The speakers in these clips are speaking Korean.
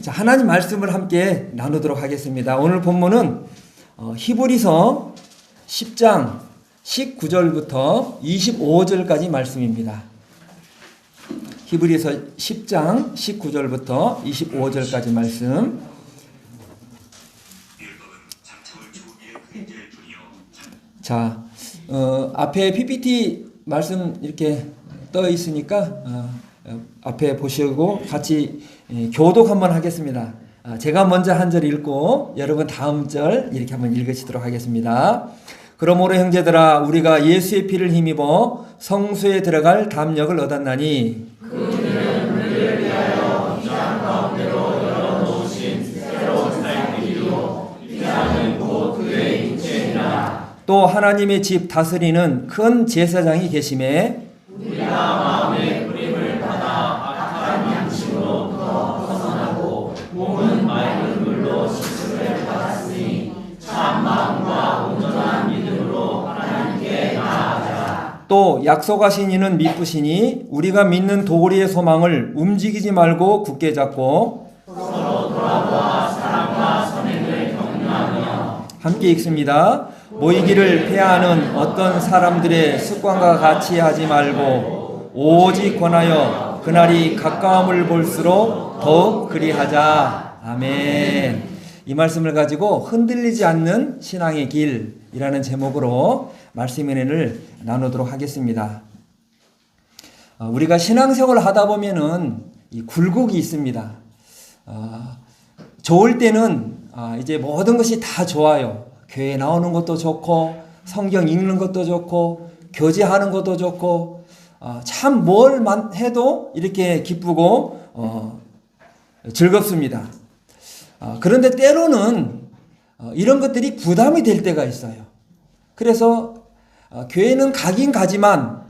자, 하나님 말씀을 함께 나누도록 하겠습니다. 오늘 본문은 히브리서 10장 19절부터 25절까지 말씀입니다. 히브리서 10장 19절부터 25절까지 말씀. 자, 앞에 PPT 말씀 이렇게 떠 있으니까 앞에 보시고 같이 교독 한번 하겠습니다. 제가 먼저 한 절 읽고 여러분 다음 절 이렇게 한번 읽으시도록 하겠습니다. 그러므로 형제들아 우리가 예수의 피를 힘입어 성소에 들어갈 담력을 얻었나니 그 피는 우리를 위하여 휘장 가운데로 열어놓으신 새로운 살길이요 휘장은 곧 그의 육체니라. 또 하나님의 집 다스리는 큰 제사장이 계심에 우리가 마음의 뿌림을 받아 악한 양심으로부터 벗어나고 몸은 맑은 물로 씻음을 받았으니 참 마음과 온전한 믿음으로 하나님께 나아가자. 또 약속하신 이는 미쁘시니 우리가 믿는 도리의 소망을 움직이지 말고 굳게 잡고 서로 돌아보아 사랑과 선행을 격려하며 함께 읽습니다. 모이기를 폐하는 어떤 사람들의 습관과 같이 하지 말고 오직 권하여 그날이 가까움을 볼수록 더욱 그리하자. 아멘. 이 말씀을 가지고 흔들리지 않는 신앙의 길이라는 제목으로 말씀의 은혜를 나누도록 하겠습니다. 우리가 신앙생활을 하다 보면은 이 굴곡이 있습니다. 좋을 때는 이제 모든 것이 다 좋아요. 교회 나오는 것도 좋고 성경 읽는 것도 좋고 교제하는 것도 좋고 참 뭘 해도 이렇게 기쁘고 즐겁습니다. 그런데 때로는 이런 것들이 부담이 될 때가 있어요. 그래서 교회는 가긴 가지만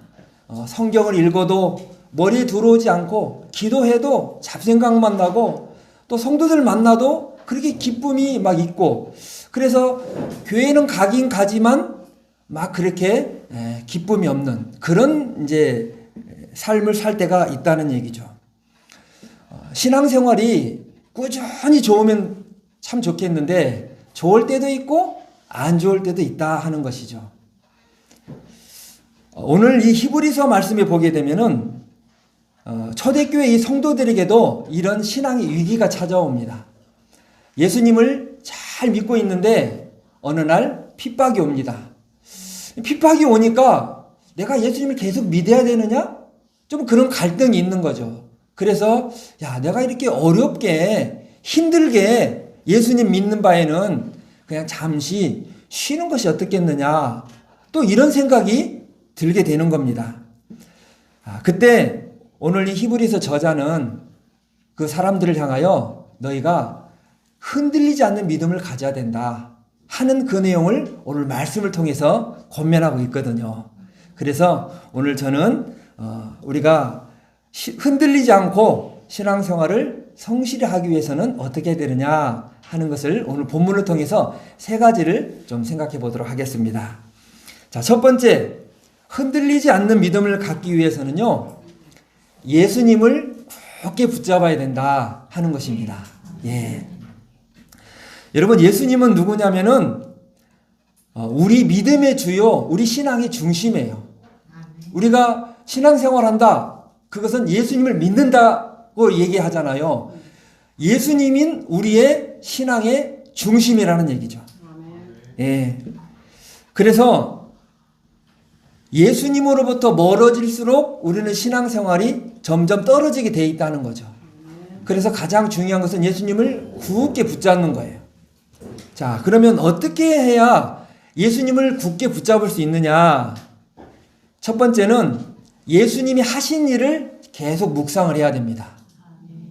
성경을 읽어도 머리에 들어오지 않고 기도해도 잡생각만 나고 또 성도들 만나도 그렇게 기쁨이 막 있고 그래서 교회는 가긴 가지만 막 그렇게 기쁨이 없는 그런 이제 삶을 살 때가 있다는 얘기죠. 신앙생활이 꾸준히 좋으면 참 좋겠는데 좋을 때도 있고 안 좋을 때도 있다 하는 것이죠. 오늘 이 히브리서 말씀에 보게 되면은 초대교회 이 성도들에게도 이런 신앙의 위기가 찾아옵니다. 예수님을 잘 믿고 있는데 어느 날 핍박이 옵니다. 핍박이 오니까 내가 예수님을 계속 믿어야 되느냐? 좀 그런 갈등이 있는 거죠. 그래서 야, 내가 이렇게 어렵게 힘들게 예수님 믿는 바에는 그냥 잠시 쉬는 것이 어떻겠느냐. 또 이런 생각이 들게 되는 겁니다. 그때 오늘 이 히브리서 저자는 그 사람들을 향하여 너희가 흔들리지 않는 믿음을 가져야 된다 하는 그 내용을 오늘 말씀을 통해서 권면하고 있거든요. 그래서 오늘 저는 우리가 흔들리지 않고 신앙생활을 성실히 하기 위해서는 어떻게 해야 되느냐 하는 것을 오늘 본문을 통해서 세 가지를 좀 생각해 보도록 하겠습니다. 자, 첫 번째, 흔들리지 않는 믿음을 갖기 위해서는요, 예수님을 굳게 붙잡아야 된다 하는 것입니다. 예. 여러분, 예수님은 누구냐면은 우리 믿음의 주요, 우리 신앙의 중심이에요. 우리가 신앙생활 한다. 그것은 예수님을 믿는다고 얘기하잖아요. 예수님인 우리의 신앙의 중심이라는 얘기죠. 예. 그래서 예수님으로부터 멀어질수록 우리는 신앙생활이 점점 떨어지게 돼 있다는 거죠. 그래서 가장 중요한 것은 예수님을 굳게 붙잡는 거예요. 자, 그러면 어떻게 해야 예수님을 굳게 붙잡을 수 있느냐? 첫 번째는 예수님이 하신 일을 계속 묵상을 해야 됩니다.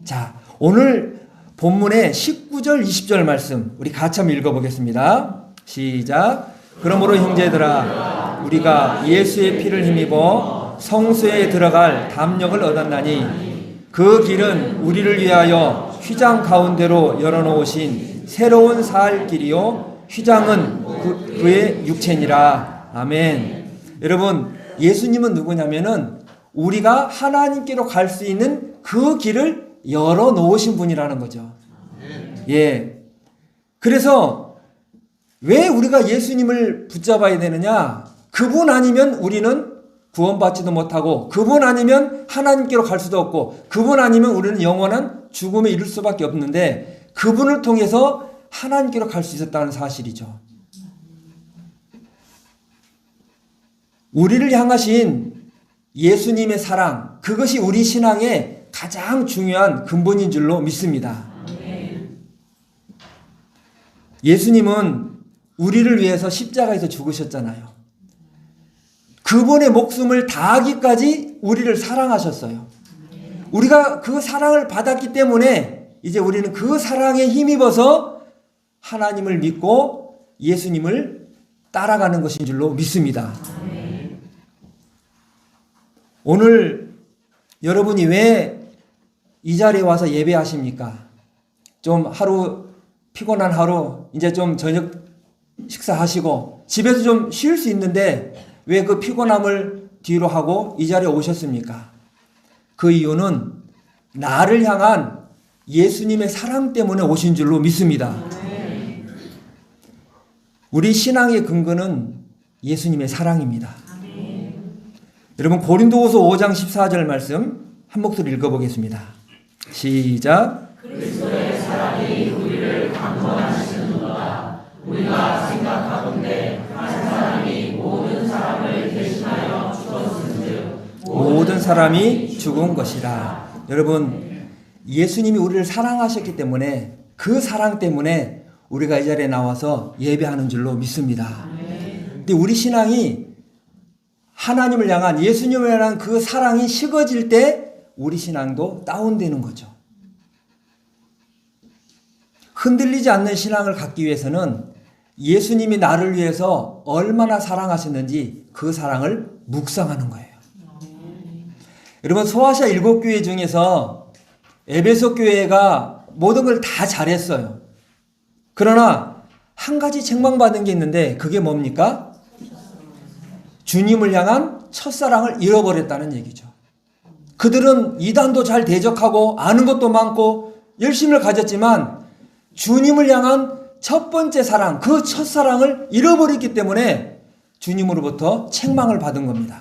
자, 오늘 본문의 19절, 20절 말씀 우리 같이 한번 읽어보겠습니다. 시작. 그러므로 형제들아 우리가 예수의 피를 힘입어 성소에 들어갈 담력을 얻었나니 그 길은 우리를 위하여 휘장 가운데로 열어놓으신 새로운 살 길이요 휘장은 그의 육체니라. 아멘. 여러분, 예수님은 누구냐면은 우리가 하나님께로 갈 수 있는 그 길을 열어놓으신 분이라는 거죠. 예. 그래서 왜 우리가 예수님을 붙잡아야 되느냐? 그분 아니면 우리는 구원받지도 못하고, 그분 아니면 하나님께로 갈 수도 없고, 그분 아니면 우리는 영원한 죽음에 이를 수밖에 없는데, 그분을 통해서 하나님께로 갈 수 있었다는 사실이죠. 우리를 향하신 예수님의 사랑, 그것이 우리 신앙의 가장 중요한 근본인 줄로 믿습니다. 예수님은 우리를 위해서 십자가에서 죽으셨잖아요. 그분의 목숨을 다하기까지 우리를 사랑하셨어요. 우리가 그 사랑을 받았기 때문에 이제 우리는 그 사랑에 힘입어서 하나님을 믿고 예수님을 따라가는 것인 줄로 믿습니다. 오늘 여러분이 왜 이 자리에 와서 예배하십니까? 좀 하루 피곤한 하루 이제 좀 저녁 식사하시고 집에서 좀 쉴 수 있는데 왜 그 피곤함을 뒤로 하고 이 자리에 오셨습니까? 그 이유는 나를 향한 예수님의 사랑 때문에 오신 줄로 믿습니다. 우리 신앙의 근거는 예수님의 사랑입니다. 여러분 고린도후서 5장 14절 말씀 한 목소리 읽어보겠습니다. 시작. 그리스도의 사랑이 우리를 강권하시는도다. 우리가 생각하건대 한 사람이 모든 사람을 대신하여 죽었은즉 모든 사람이 죽은 것이라. 여러분 예수님이 우리를 사랑하셨기 때문에 그 사랑 때문에 우리가 이 자리에 나와서 예배하는 줄로 믿습니다. 근데 우리 신앙이 하나님을 향한 예수님을 향한 그 사랑이 식어질 때 우리 신앙도 다운되는 거죠. 흔들리지 않는 신앙을 갖기 위해서는 예수님이 나를 위해서 얼마나 사랑하셨는지 그 사랑을 묵상하는 거예요. 여러분 소아시아 7교회 중에서 에베소 교회가 모든 걸 다 잘했어요. 그러나 한 가지 책망받은 게 있는데 그게 뭡니까? 주님을 향한 첫사랑을 잃어버렸다는 얘기죠. 그들은 이단도 잘 대적하고 아는 것도 많고 열심을 가졌지만 주님을 향한 첫 번째 사랑, 그 첫사랑을 잃어버렸기 때문에 주님으로부터 책망을 받은 겁니다.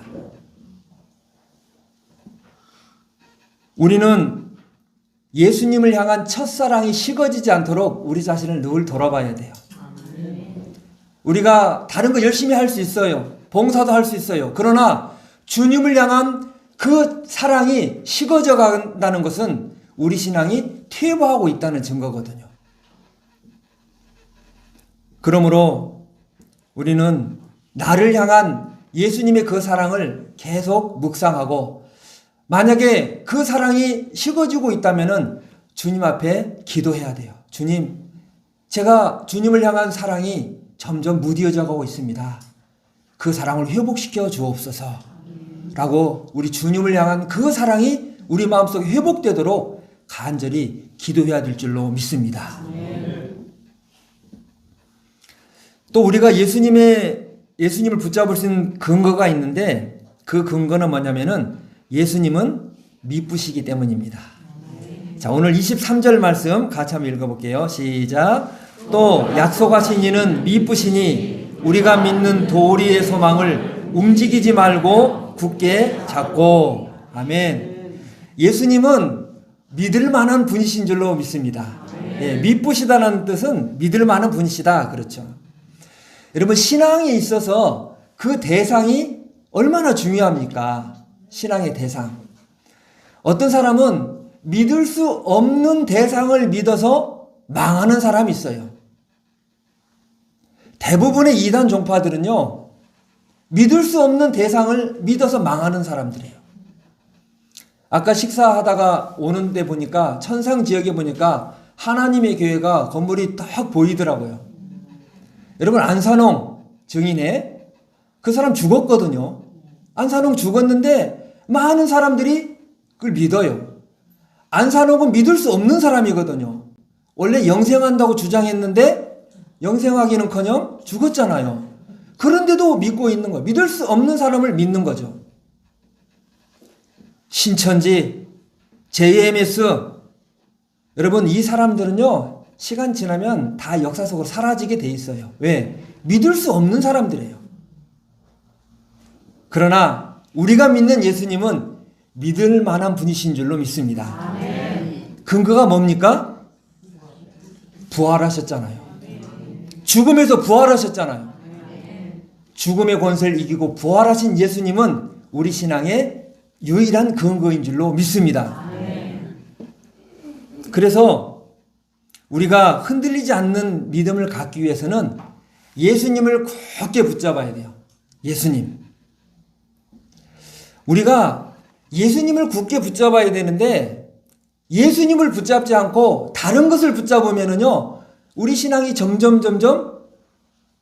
우리는 예수님을 향한 첫사랑이 식어지지 않도록 우리 자신을 늘 돌아봐야 돼요. 우리가 다른 거 열심히 할 수 있어요. 봉사도 할 수 있어요. 그러나 주님을 향한 그 사랑이 식어져 간다는 것은 우리 신앙이 퇴보하고 있다는 증거거든요. 그러므로 우리는 나를 향한 예수님의 그 사랑을 계속 묵상하고 만약에 그 사랑이 식어지고 있다면 주님 앞에 기도해야 돼요. 주님, 제가 주님을 향한 사랑이 점점 무뎌져 가고 있습니다. 그 사랑을 회복시켜 주옵소서. 라고 우리 주님을 향한 그 사랑이 우리 마음속에 회복되도록 간절히 기도해야 될 줄로 믿습니다. 또 우리가 예수님을 붙잡을 수 있는 근거가 있는데 그 근거는 뭐냐면은 예수님은 미쁘시기 때문입니다. 자, 오늘 23절 말씀 같이 한번 읽어볼게요. 시작. 또 약속하신 이는 미쁘시니 우리가 믿는 도리의 소망을 움직이지 말고 굳게 잡고. 아멘. 예수님은 믿을 만한 분이신 줄로 믿습니다. 예, 미쁘시다는 뜻은 믿을 만한 분이시다. 그렇죠. 여러분 신앙에 있어서 그 대상이 얼마나 중요합니까? 신앙의 대상. 어떤 사람은 믿을 수 없는 대상을 믿어서 망하는 사람이 있어요. 대부분의 이단 종파들은요, 믿을 수 없는 대상을 믿어서 망하는 사람들이에요. 아까 식사하다가 오는데 보니까 천상 지역에 보니까 하나님의 교회가 건물이 딱 보이더라고요. 여러분 안산홍 증인에 그 사람 죽었거든요. 안산홍 죽었는데 많은 사람들이 그걸 믿어요. 안산홍은 믿을 수 없는 사람이거든요. 원래 영생한다고 주장했는데 영생하기는커녕 죽었잖아요. 그런데도 믿고 있는 거예요. 믿을 수 없는 사람을 믿는 거죠. 신천지, JMS, 여러분 이 사람들은요 시간 지나면 다 역사 속으로 사라지게 돼 있어요. 왜? 믿을 수 없는 사람들이에요. 그러나 우리가 믿는 예수님은 믿을 만한 분이신 줄로 믿습니다. 근거가 뭡니까? 부활하셨잖아요. 죽음에서 부활하셨잖아요. 죽음의 권세를 이기고 부활하신 예수님은 우리 신앙의 유일한 근거인 줄로 믿습니다. 그래서 우리가 흔들리지 않는 믿음을 갖기 위해서는 예수님을 굳게 붙잡아야 돼요. 예수님. 우리가 예수님을 굳게 붙잡아야 되는데 예수님을 붙잡지 않고 다른 것을 붙잡으면은요, 우리 신앙이 점점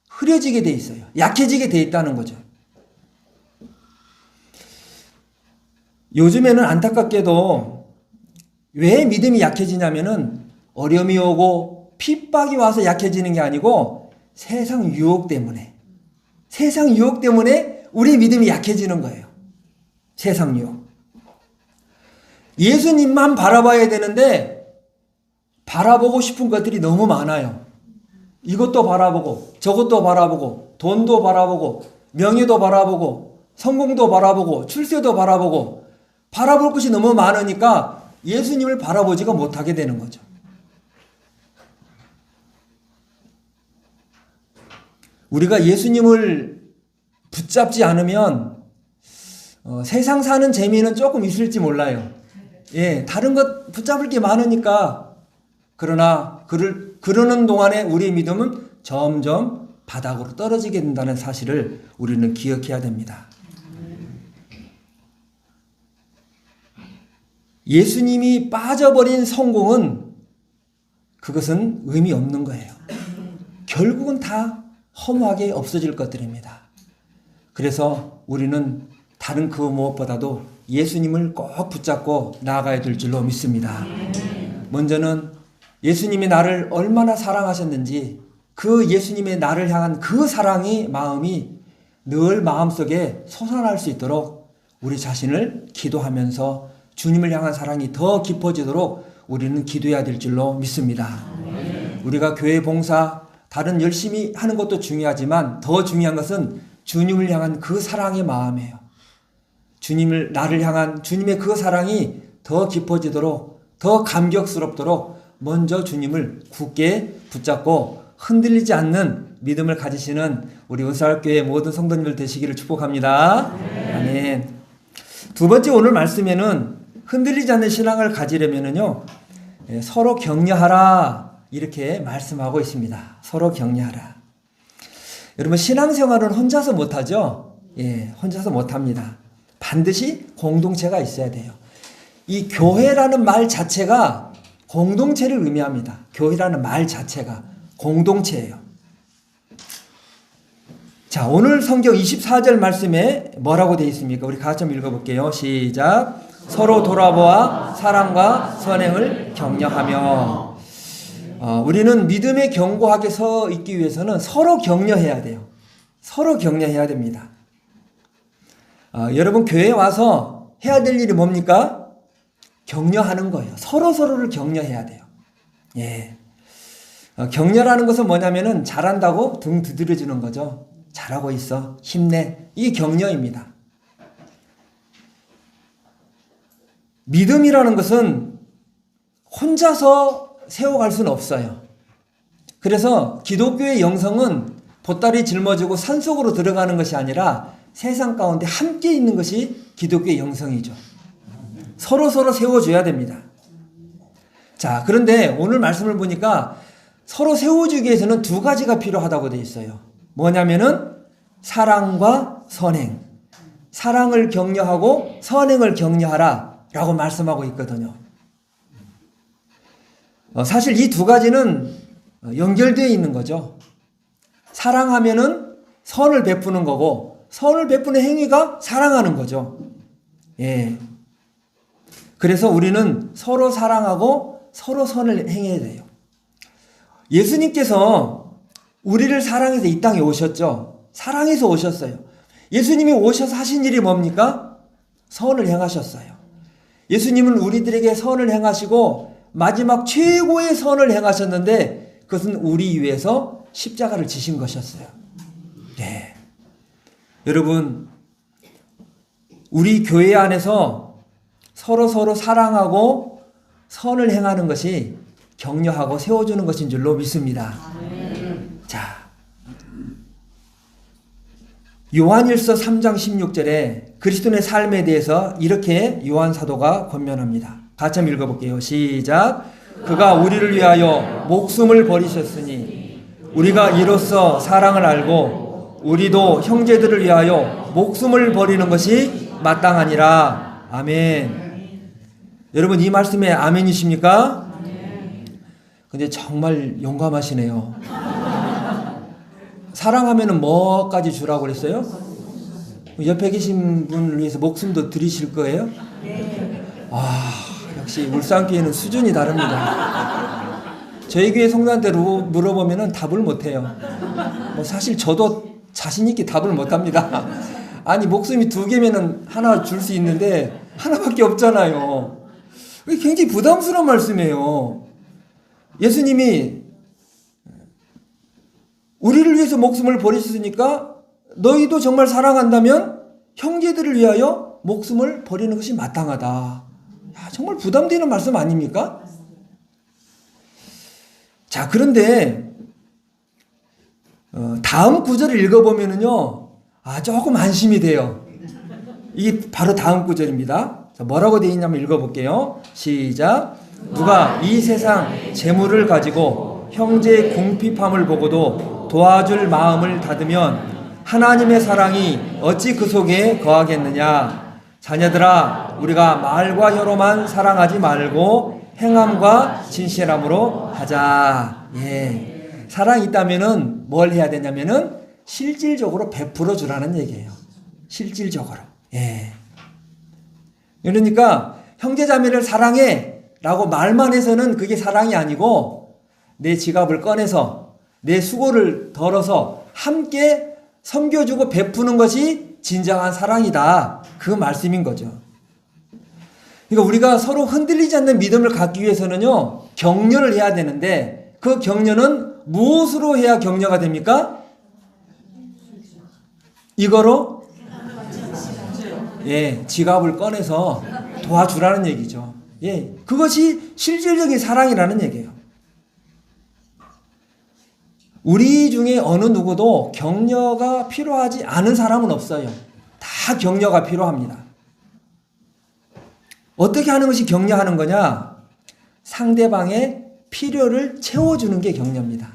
흐려지게 돼 있어요. 약해지게 돼 있다는 거죠. 요즘에는 안타깝게도 왜 믿음이 약해지냐면은 어려움이 오고 핍박이 와서 약해지는 게 아니고 세상 유혹 때문에 우리 믿음이 약해지는 거예요. 세상 유혹. 예수님만 바라봐야 되는데 바라보고 싶은 것들이 너무 많아요. 이것도 바라보고 저것도 바라보고 돈도 바라보고 명예도 바라보고 성공도 바라보고 출세도 바라보고 바라볼 것이 너무 많으니까 예수님을 바라보지가 못하게 되는 거죠. 우리가 예수님을 붙잡지 않으면 세상 사는 재미는 조금 있을지 몰라요. 예, 다른 것 붙잡을 게 많으니까. 그러나 그러는 동안에 우리의 믿음은 점점 바닥으로 떨어지게 된다는 사실을 우리는 기억해야 됩니다. 예수님이 빠져버린 성공은 그것은 의미 없는 거예요. 결국은 다 허무하게 없어질 것들입니다. 그래서 우리는 다른 그 무엇보다도 예수님을 꼭 붙잡고 나아가야 될 줄로 믿습니다. 먼저는 예수님이 나를 얼마나 사랑하셨는지 그 예수님의 나를 향한 그 사랑의 마음이 늘 마음속에 솟아날 수 있도록 우리 자신을 기도하면서 주님을 향한 사랑이 더 깊어지도록 우리는 기도해야 될 줄로 믿습니다. 우리가 교회 봉사, 다른 열심히 하는 것도 중요하지만 더 중요한 것은 주님을 향한 그 사랑의 마음이에요. 나를 향한 주님의 그 사랑이 더 깊어지도록, 더 감격스럽도록 먼저 주님을 굳게 붙잡고 흔들리지 않는 믿음을 가지시는 우리 은사학교의 모든 성도님들 되시기를 축복합니다. 아멘. 두 번째 오늘 말씀에는 흔들리지 않는 신앙을 가지려면은요, 서로 격려하라 이렇게 말씀하고 있습니다. 서로 격려하라. 여러분, 신앙생활은 혼자서 못하죠? 예, 혼자서 못합니다. 반드시 공동체가 있어야 돼요. 이 교회라는 말 자체가 공동체를 의미합니다. 교회라는 말 자체가 공동체예요. 자, 오늘 성경 24절 말씀에 뭐라고 되어 있습니까? 우리 같이 좀 읽어볼게요. 시작. 서로 돌아보아 사랑과 선행을 격려하며. 우리는 믿음에 견고하게 서 있기 위해서는 서로 격려해야 돼요. 서로 격려해야 됩니다. 여러분, 교회에 와서 해야 될 일이 뭡니까? 격려하는 거예요. 서로를 격려해야 돼요. 예. 격려라는 것은 뭐냐면은 잘한다고 등 두드려주는 거죠. 잘하고 있어. 힘내. 이게 격려입니다. 믿음이라는 것은 혼자서 세워갈 수는 없어요. 그래서 기독교의 영성은 보따리 짊어지고 산속으로 들어가는 것이 아니라 세상 가운데 함께 있는 것이 기독교의 영성이죠. 서로 세워줘야 됩니다. 자, 그런데 오늘 말씀을 보니까 서로 세워주기 위해서는 두 가지가 필요하다고 되어 있어요. 뭐냐면은 사랑과 선행. 사랑을 격려하고 선행을 격려하라 라고 말씀하고 있거든요. 사실 이 두 가지는 연결되어 있는 거죠. 사랑하면은 선을 베푸는 거고 선을 베푸는 행위가 사랑하는 거죠. 예. 그래서 우리는 서로 사랑하고 서로 선을 행해야 돼요. 예수님께서 우리를 사랑해서 이 땅에 오셨죠. 사랑해서 오셨어요. 예수님이 오셔서 하신 일이 뭡니까? 선을 행하셨어요. 예수님은 우리들에게 선을 행하시고 마지막 최고의 선을 행하셨는데 그것은 우리 위해서 십자가를 지신 것이었어요. 네. 여러분, 우리 교회 안에서 서로 사랑하고 선을 행하는 것이 격려하고 세워주는 것인 줄로 믿습니다. 자, 요한일서 3장 16절에 그리스도의 삶에 대해서 이렇게 요한 사도가 권면합니다. 같이 한번 읽어볼게요. 시작. 그가 우리를 위하여 목숨을 버리셨으니 우리가 이로써 사랑을 알고 우리도 형제들을 위하여 목숨을 버리는 것이 마땅하니라. 아멘. 여러분, 이 말씀에 아멘이십니까? 근데 정말 용감하시네요. 사랑하면은 뭐까지 주라고 그랬어요? 옆에 계신 분을 위해서 목숨도 드리실 거예요? 아, 역시 울산교회는 수준이 다릅니다. 저희 교회 성도한테 물어보면은 답을 못해요. 뭐 사실 저도 자신있게 답을 못합니다. 아니, 목숨이 2개면은 하나 줄 수 있는데 하나밖에 없잖아요. 굉장히 부담스러운 말씀이에요. 예수님이 우리를 위해서 목숨을 버리셨으니까 너희도 정말 사랑한다면 형제들을 위하여 목숨을 버리는 것이 마땅하다. 야, 정말 부담되는 말씀 아닙니까? 자, 그런데 다음 구절을 읽어보면은요, 조금 안심이 돼요. 이게 바로 다음 구절입니다. 자, 뭐라고 되어 있냐면 읽어볼게요. 시작. 누가 이 세상 재물을 가지고 형제의 궁핍함을 보고도 도와줄 마음을 닫으면 하나님의 사랑이 어찌 그 속에 거하겠느냐. 자녀들아, 우리가 말과 혀로만 사랑하지 말고 행함과 진실함으로 하자. 예. 사랑이 있다면은 뭘 해야 되냐면은 실질적으로 베풀어 주라는 얘기예요. 실질적으로. 예. 그러니까 형제자매를 사랑해 라고 말만 해서는 그게 사랑이 아니고 내 지갑을 꺼내서 내 수고를 덜어서 함께 섬겨주고 베푸는 것이 진정한 사랑이다. 그 말씀인 거죠. 그러니까 우리가 서로 흔들리지 않는 믿음을 갖기 위해서는요, 격려를 해야 되는데 그 격려는 무엇으로 해야 격려가 됩니까? 이거로? 예, 지갑을 꺼내서 도와주라는 얘기죠. 예, 그것이 실질적인 사랑이라는 얘기예요. 우리 중에 어느 누구도 격려가 필요하지 않은 사람은 없어요. 다 격려가 필요합니다. 어떻게 하는 것이 격려하는 거냐? 상대방의 필요를 채워주는 게 격려입니다.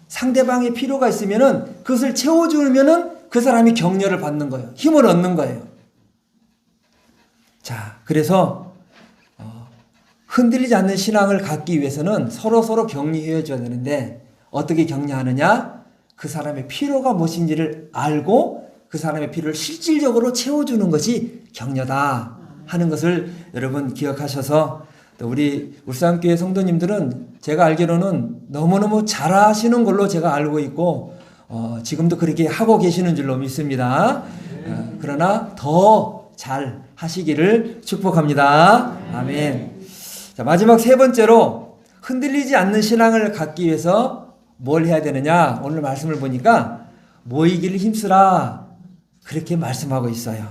상대방의 필요가 있으면은 그것을 채워주면은 그 사람이 격려를 받는 거예요. 힘을 얻는 거예요. 자, 그래서 흔들리지 않는 신앙을 갖기 위해서는 서로 격려해 줘야 되는데 어떻게 격려하느냐? 그 사람의 필요가 무엇인지를 알고 그 사람의 필요를 실질적으로 채워주는 것이 격려다 하는 것을 여러분 기억하셔서, 또 우리 울산교회 성도님들은 제가 알기로는 너무너무 잘하시는 걸로 제가 알고 있고 지금도 그렇게 하고 계시는 줄로 믿습니다. 그러나 더 잘 하시기를 축복합니다. 아멘. 자, 마지막 3번째로 흔들리지 않는 신앙을 갖기 위해서 뭘 해야 되느냐? 오늘 말씀을 보니까 모이기를 힘쓰라, 그렇게 말씀하고 있어요.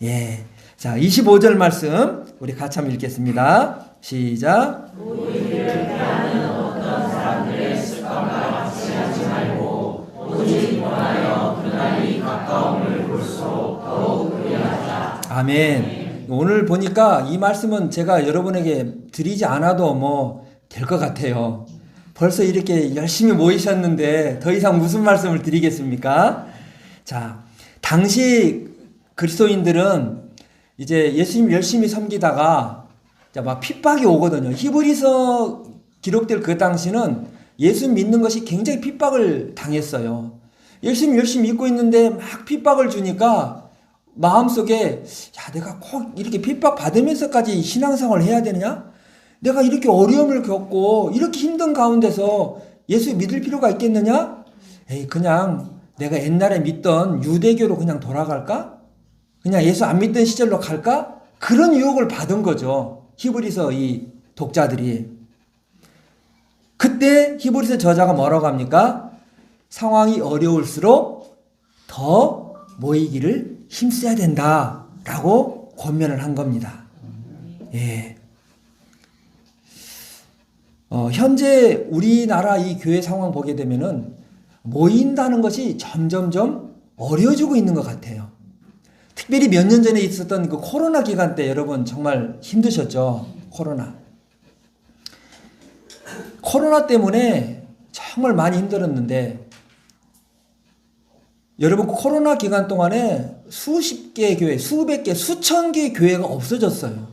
예. 자, 25절 말씀 우리 같이 한번 읽겠습니다. 시작. 모이기를 대하는 어떤 사람들의 습관과 같이 하지 말고 오직 원하여 그날이 가까움을 볼수록 더욱 그리하자. 아멘. 오늘 보니까 이 말씀은 제가 여러분에게 드리지 않아도 뭐 될 것 같아요. 벌써 이렇게 열심히 모이셨는데 더 이상 무슨 말씀을 드리겠습니까? 자, 당시 그리스도인들은 이제 예수님 열심히 섬기다가 막 핍박이 오거든요. 히브리서 기록될 그 당시는 예수 믿는 것이 굉장히 핍박을 당했어요. 열심히 믿고 있는데 막 핍박을 주니까 마음속에, 야, 내가 꼭 이렇게 핍박 받으면서까지 신앙생활을 해야 되느냐? 내가 이렇게 어려움을 겪고 이렇게 힘든 가운데서 예수 믿을 필요가 있겠느냐? 에이, 그냥 내가 옛날에 믿던 유대교로 그냥 돌아갈까? 그냥 예수 안 믿던 시절로 갈까? 그런 유혹을 받은 거죠. 히브리서 이 독자들이. 그때 히브리서 저자가 뭐라고 합니까? 상황이 어려울수록 더 모이기를 힘써야 된다라고 권면을 한 겁니다. 예. 현재 우리나라 이 교회 상황 보게 되면은 모인다는 것이 점점점 어려워지고 있는 것 같아요. 특별히 몇 년 전에 있었던 그 코로나 기간 때 여러분 정말 힘드셨죠? 코로나 때문에 정말 많이 힘들었는데 여러분 코로나 기간 동안에 수십 개 교회, 수백 개, 수천 개의 교회가 없어졌어요.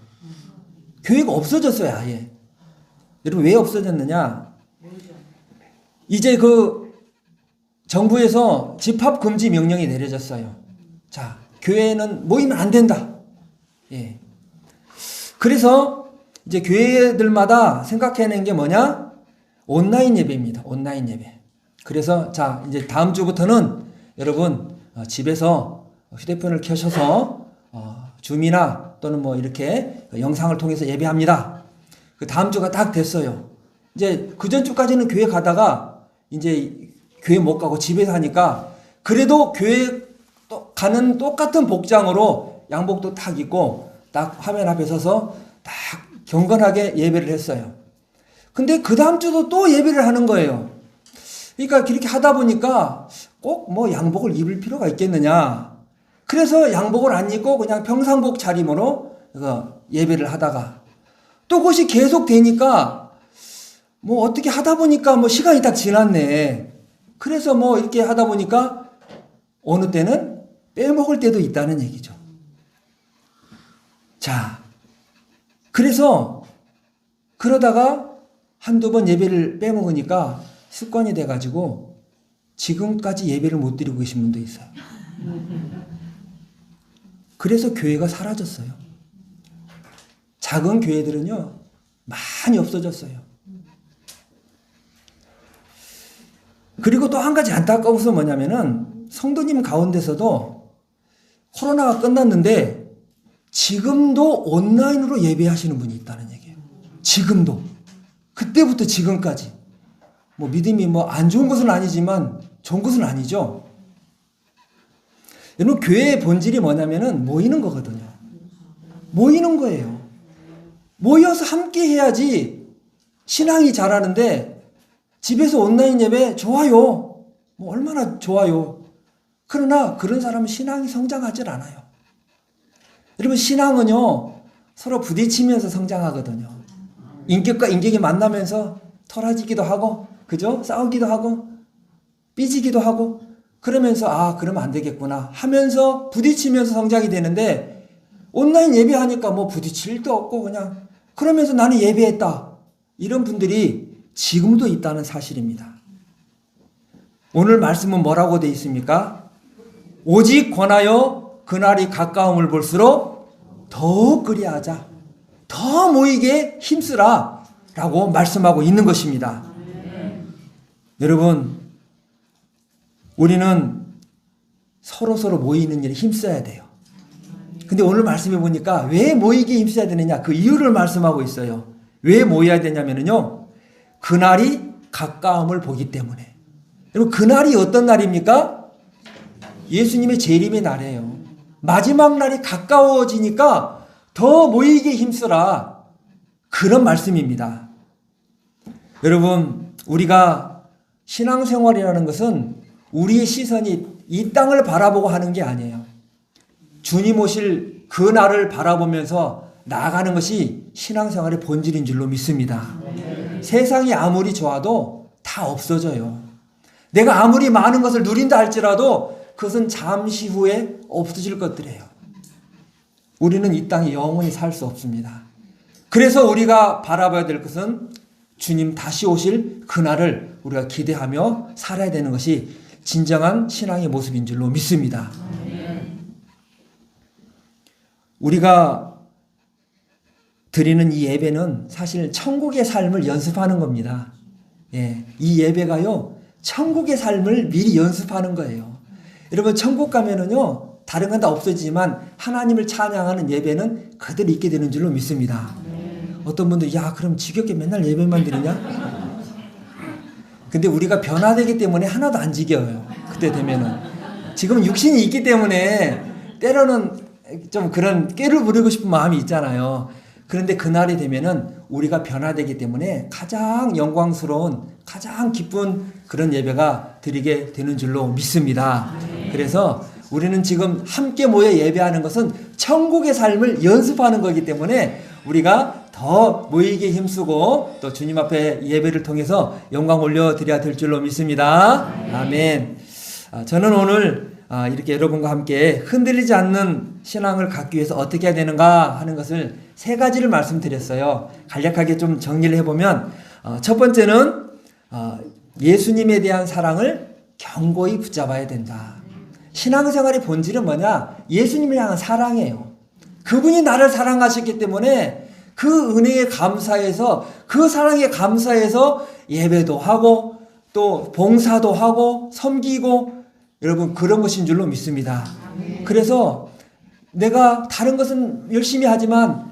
교회가 없어졌어요, 아예. 여러분 왜 없어졌느냐? 이제 그 정부에서 집합 금지 명령이 내려졌어요. 자, 교회는 모이면 안 된다. 예. 그래서 이제 교회들마다 생각해낸 게 뭐냐? 온라인 예배입니다. 온라인 예배. 그래서 자, 이제 다음 주부터는 여러분 집에서 휴대폰을 켜셔서 줌이나 또는 뭐 이렇게 영상을 통해서 예배합니다. 그 다음 주가 딱 됐어요. 이제 그 전 주까지는 교회 가다가 이제 교회 못 가고 집에서 하니까 그래도 교회 가는 똑같은 복장으로 양복도 딱 입고 딱 화면 앞에 서서 딱 경건하게 예배를 했어요. 근데 그 다음 주도 또 예배를 하는 거예요. 그러니까 그렇게 하다 보니까 꼭 뭐 양복을 입을 필요가 있겠느냐. 그래서 양복을 안 입고 그냥 평상복 차림으로 예배를 하다가 또 그것이 계속 되니까 뭐 어떻게 하다 보니까 뭐 시간이 딱 지났네. 그래서 뭐 이렇게 하다 보니까 어느 때는 빼먹을 때도 있다는 얘기죠. 자, 그래서 그러다가 한두 번 예배를 빼먹으니까 습관이 돼가지고 지금까지 예배를 못 드리고 계신 분도 있어요. 그래서 교회가 사라졌어요. 작은 교회들은요, 많이 없어졌어요. 그리고 또 한 가지 안타까운 것은 뭐냐면은 성도님 가운데서도 코로나가 끝났는데 지금도 온라인으로 예배하시는 분이 있다는 얘기예요. 지금도. 그때부터 지금까지. 뭐 믿음이 뭐 안 좋은 것은 아니지만 좋은 것은 아니죠. 여러분 교회의 본질이 뭐냐면은 모이는 거거든요. 모이는 거예요. 모여서 함께 해야지 신앙이 자라는데 집에서 온라인 예배 좋아요. 뭐 얼마나 좋아요. 그러나 그런 사람은 신앙이 성장하질 않아요. 여러분 신앙은요 서로 부딪히면서 성장하거든요. 인격과 인격이 만나면서 토라지기도 하고 그죠? 싸우기도 하고 삐지기도 하고 그러면서 아 그러면 안 되겠구나 하면서 부딪히면서 성장이 되는데 온라인 예배하니까 뭐 부딪힐 일도 없고 그냥 그러면서 나는 예배했다. 이런 분들이 지금도 있다는 사실입니다. 오늘 말씀은 뭐라고 되어 있습니까? 오직 권하여 그날이 가까움을 볼수록 더욱 그리하자. 더 모이게 힘쓰라 라고 말씀하고 있는 것입니다. 여러분 우리는 서로 모이는 일에 힘써야 돼요. 근데 오늘 말씀해 보니까 왜 모이게 힘써야 되느냐 그 이유를 말씀하고 있어요. 왜 모여야 되냐면요 그날이 가까움을 보기 때문에. 여러분 그날이 어떤 날입니까? 예수님의 재림의 날이에요. 마지막 날이 가까워지니까 더 모이게 힘쓰라 그런 말씀입니다. 여러분 우리가 신앙생활이라는 것은 우리의 시선이 이 땅을 바라보고 하는 게 아니에요. 주님 오실 그 날을 바라보면서 나아가는 것이 신앙생활의 본질인 줄로 믿습니다. 세상이 아무리 좋아도 다 없어져요. 내가 아무리 많은 것을 누린다 할지라도 그것은 잠시 후에 없어질 것들이에요. 우리는 이 땅에 영원히 살 수 없습니다. 그래서 우리가 바라봐야 될 것은 주님 다시 오실 그날을 우리가 기대하며 살아야 되는 것이 진정한 신앙의 모습인 줄로 믿습니다. 우리가 드리는 이 예배는 사실 천국의 삶을 연습하는 겁니다. 예, 이 예배가요, 천국의 삶을 미리 연습하는 거예요. 여러분, 천국 가면은요, 다른 건 다 없어지지만 하나님을 찬양하는 예배는 그대로 있게 되는 줄로 믿습니다. 어떤 분들 야 그럼 지겹게 맨날 예배만 드리냐? 근데 우리가 변화되기 때문에 하나도 안 지겨워요. 그때 되면은 지금 육신이 있기 때문에 때로는 좀 그런 꾀를 부리고 싶은 마음이 있잖아요. 그런데 그날이 되면은 우리가 변화되기 때문에 가장 영광스러운 가장 기쁜 그런 예배가 드리게 되는 줄로 믿습니다. 그래서 우리는 지금 함께 모여 예배하는 것은 천국의 삶을 연습하는 거기 때문에 우리가 더 모이기에 힘쓰고 또 주님 앞에 예배를 통해서 영광 올려드려야 될 줄로 믿습니다. 아멘. 저는 오늘 이렇게 여러분과 함께 흔들리지 않는 신앙을 갖기 위해서 어떻게 해야 되는가 하는 것을 세 가지를 말씀드렸어요. 간략하게 좀 정리를 해보면 첫 번째는 예수님에 대한 사랑을 견고히 붙잡아야 된다. 신앙생활의 본질은 뭐냐? 예수님을 향한 사랑이에요. 그분이 나를 사랑하셨기 때문에 그 은혜에 감사해서 그 사랑에 감사해서 예배도 하고 또 봉사도 하고 섬기고 여러분 그런 것인 줄로 믿습니다. 그래서 내가 다른 것은 열심히 하지만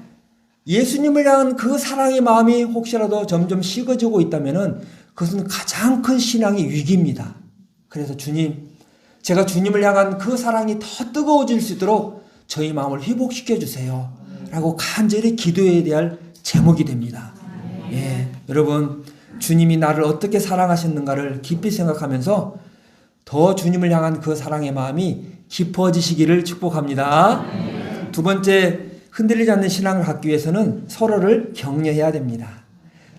예수님을 향한 그 사랑의 마음이 혹시라도 점점 식어지고 있다면은 그것은 가장 큰 신앙의 위기입니다. 그래서 주님, 제가 주님을 향한 그 사랑이 더 뜨거워질 수 있도록 저희 마음을 회복시켜 주세요. 라고 간절히 기도해야 될 제목이 됩니다. 예, 여러분 주님이 나를 어떻게 사랑하셨는가를 깊이 생각하면서 더 주님을 향한 그 사랑의 마음이 깊어지시기를 축복합니다. 두 번째, 흔들리지 않는 신앙을 갖기 위해서는 서로를 격려해야 됩니다.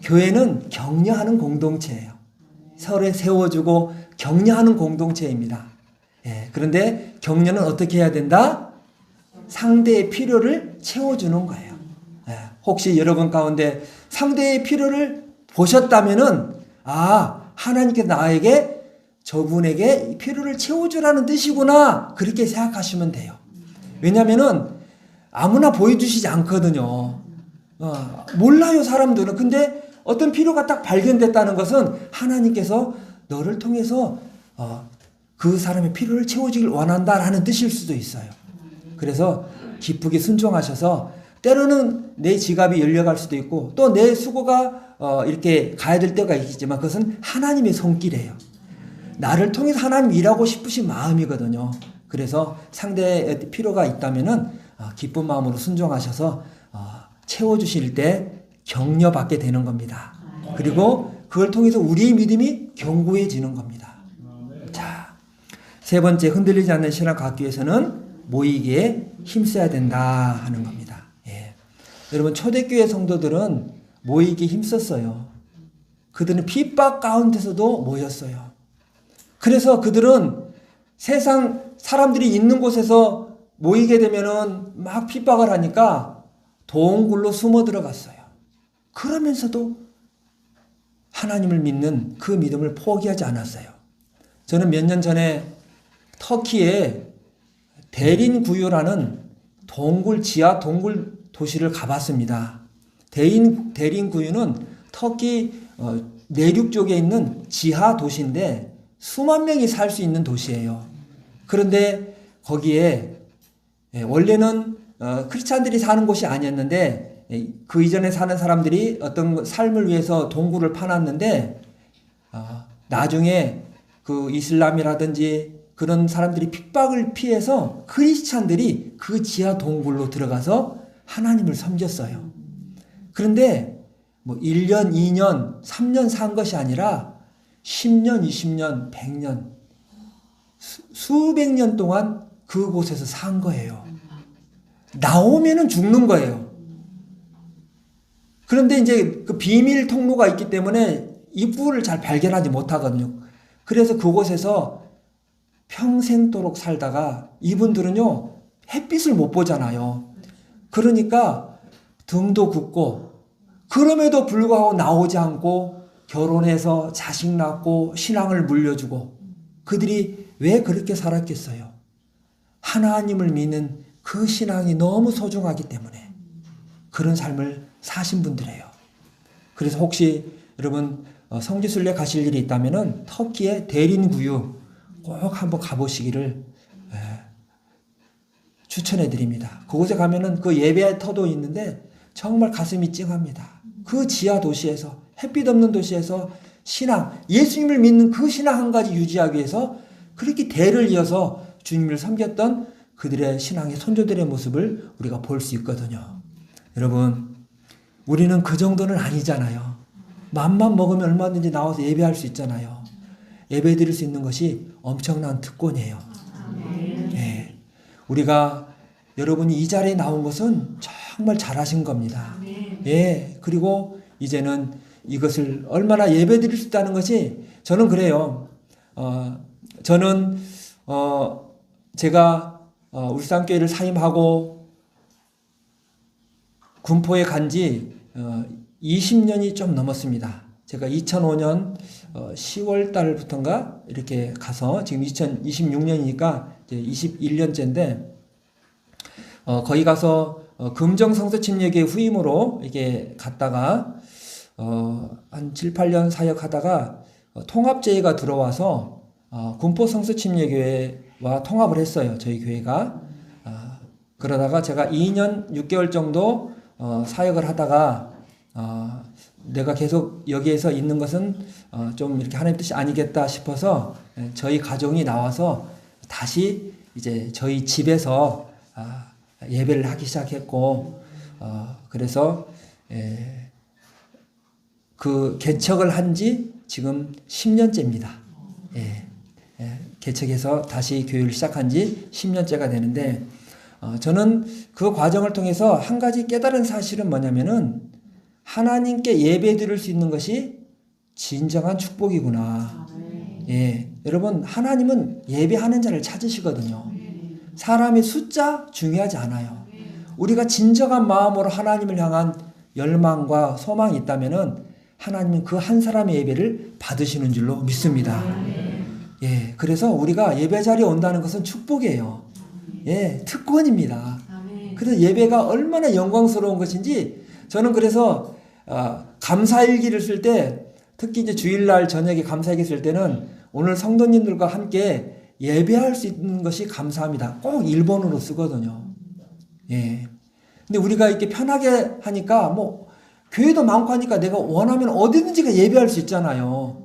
교회는 격려하는 공동체예요. 서로 세워주고 격려하는 공동체입니다. 예, 그런데 격려는 어떻게 해야 된다? 상대의 필요를 채워주는 거예요. 예, 혹시 여러분 가운데 상대의 필요를 보셨다면은 하나님께서 나에게 저분에게 필요를 채워주라는 뜻이구나 그렇게 생각하시면 돼요. 왜냐하면은 아무나 보여주시지 않거든요. 몰라요 사람들은. 근데 어떤 필요가 딱 발견됐다는 것은 하나님께서 너를 통해서 그 사람의 필요를 채워주길 원한다라는 뜻일 수도 있어요. 그래서 기쁘게 순종하셔서 때로는 내 지갑이 열려갈 수도 있고 또 내 수고가 이렇게 가야 될 때가 있지만 그것은 하나님의 손길이에요. 나를 통해서 하나님 일하고 싶으신 마음이거든요. 그래서 상대의 필요가 있다면은 기쁜 마음으로 순종하셔서 채워주실 때 격려받게 되는 겁니다. 그리고 그걸 통해서 우리의 믿음이 견고해지는 겁니다. 자, 세 번째, 흔들리지 않는 신앙을 갖기 위해서는 모이기에 힘써야 된다 하는 겁니다. 예. 여러분 초대교회 성도들은 모이기에 힘썼어요. 그들은 핍박 가운데서도 모였어요. 그래서 그들은 세상 사람들이 있는 곳에서 모이게 되면은 막 핍박을 하니까 동굴로 숨어 들어갔어요. 그러면서도 하나님을 믿는 그 믿음을 포기하지 않았어요. 저는 몇 년 전에 터키에 데린구유라는 지하 동굴 도시를 가봤습니다. 데린구유는 터키 내륙 쪽에 있는 지하 도시인데 수만 명이 살 수 있는 도시예요. 그런데 거기에 원래는 크리스찬들이 사는 곳이 아니었는데 그 이전에 사는 사람들이 어떤 삶을 위해서 동굴을 파놨는데 나중에 그 이슬람이라든지 그런 사람들이 픽박을 피해서 크리스찬들이 그 지하 동굴로 들어가서 하나님을 섬겼어요. 그런데 뭐 1년, 2년, 3년 산 것이 아니라 10년, 20년, 100년, 수백 년 동안 그곳에서 산 거예요. 나오면은 죽는 거예요. 그런데 이제 그 비밀 통로가 있기 때문에 입구를 잘 발견하지 못하거든요. 그래서 그곳에서 평생도록 살다가 이분들은요, 햇빛을 못 보잖아요. 그러니까 등도 굽고, 그럼에도 불구하고 나오지 않고 결혼해서 자식 낳고 신앙을 물려주고 그들이 왜 그렇게 살았겠어요? 하나님을 믿는 그 신앙이 너무 소중하기 때문에 그런 삶을 사신 분들이에요. 그래서 혹시 여러분 성지순례 가실 일이 있다면은 터키의 데린구유 꼭 한번 가보시기를 추천해 드립니다. 그곳에 가면은 그 예배 터도 있는데 정말 가슴이 찡합니다. 그 지하 도시에서, 햇빛 없는 도시에서 신앙, 예수님을 믿는 그 신앙 한 가지 유지하기 위해서 그렇게 대를 이어서 주님을 섬겼던 그들의 신앙의 선조들의 모습을 우리가 볼 수 있거든요. 여러분, 우리는 그 정도는 아니잖아요. 맘만 먹으면 얼마든지 나와서 예배할 수 있잖아요. 예배 드릴 수 있는 것이 엄청난 특권이에요. 예. 우리가 여러분이 이 자리에 나온 것은 정말 잘하신 겁니다. 예. 그리고 이제는 이것을 얼마나 예배 드릴 수 있다는 것이 저는 그래요. 저는 제가 울산교회를 사임하고 군포에 간지 20년이 좀 넘었습니다. 제가 2005년 10월 달부터인가 이렇게 가서 지금 2026년이니까 이제 21년째인데 거기 가서 금정성서 침례교회 후임으로 이렇게 갔다가 한 7, 8년 사역하다가 통합제회가 들어와서 군포 성서 침례교회와 통합을 했어요. 저희 교회가. 그러다가 제가 2년 6개월 정도 사역을 하다가 내가 계속 여기에서 있는 것은 좀 이렇게 하나님 뜻이 아니겠다 싶어서 저희 가족이 나와서 다시 이제 저희 집에서 예배를 하기 시작했고 그래서 그 개척을 한 지 지금 10년째입니다. 개척해서 다시 교회를 시작한 지 10년째가 되는데 저는 그 과정을 통해서 한 가지 깨달은 사실은 뭐냐면은 하나님께 예배 드릴 수 있는 것이 진정한 축복이구나. 예, 여러분 하나님은 예배하는 자를 찾으시거든요. 사람의 숫자 중요하지 않아요. 우리가 진정한 마음으로 하나님을 향한 열망과 소망이 있다면은 하나님은 그 한 사람의 예배를 받으시는 줄로 믿습니다. 예, 그래서 우리가 예배 자리에 온다는 것은 축복이에요. 예, 특권입니다. 그래서 예배가 얼마나 영광스러운 것인지 저는 그래서 감사일기를 쓸 때 특히 이제 주일날 저녁에 감사일기 쓸 때는 오늘 성도님들과 함께 예배할 수 있는 것이 감사합니다. 꼭 일본어로 쓰거든요. 예. 근데 우리가 이렇게 편하게 하니까 뭐 교회도 많고 하니까 내가 원하면 어디든지 예배할 수 있잖아요.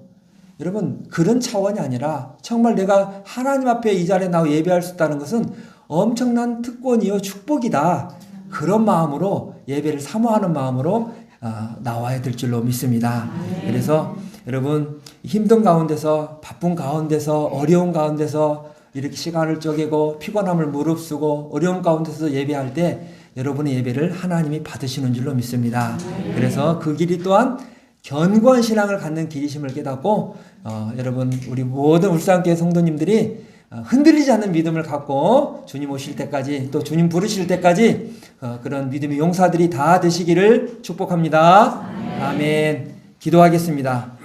여러분 그런 차원이 아니라 정말 내가 하나님 앞에 이 자리에 나와 예배할 수 있다는 것은 엄청난 특권이요 축복이다. 그런 마음으로 예배를 사모하는 마음으로 나와야 될 줄로 믿습니다. 그래서 여러분 힘든 가운데서 바쁜 가운데서 어려운 가운데서 이렇게 시간을 쪼개고 피곤함을 무릅쓰고 어려운 가운데서 예배할 때 여러분의 예배를 하나님이 받으시는 줄로 믿습니다. 그래서 그 길이 또한 견고한 신앙을 갖는 길이심을 깨닫고 여러분 우리 모든 울산교회 성도님들이 흔들리지 않는 믿음을 갖고 주님 오실 때까지 또 주님 부르실 때까지 그런 믿음의 용사들이 다 되시기를 축복합니다. 아멘. 기도하겠습니다.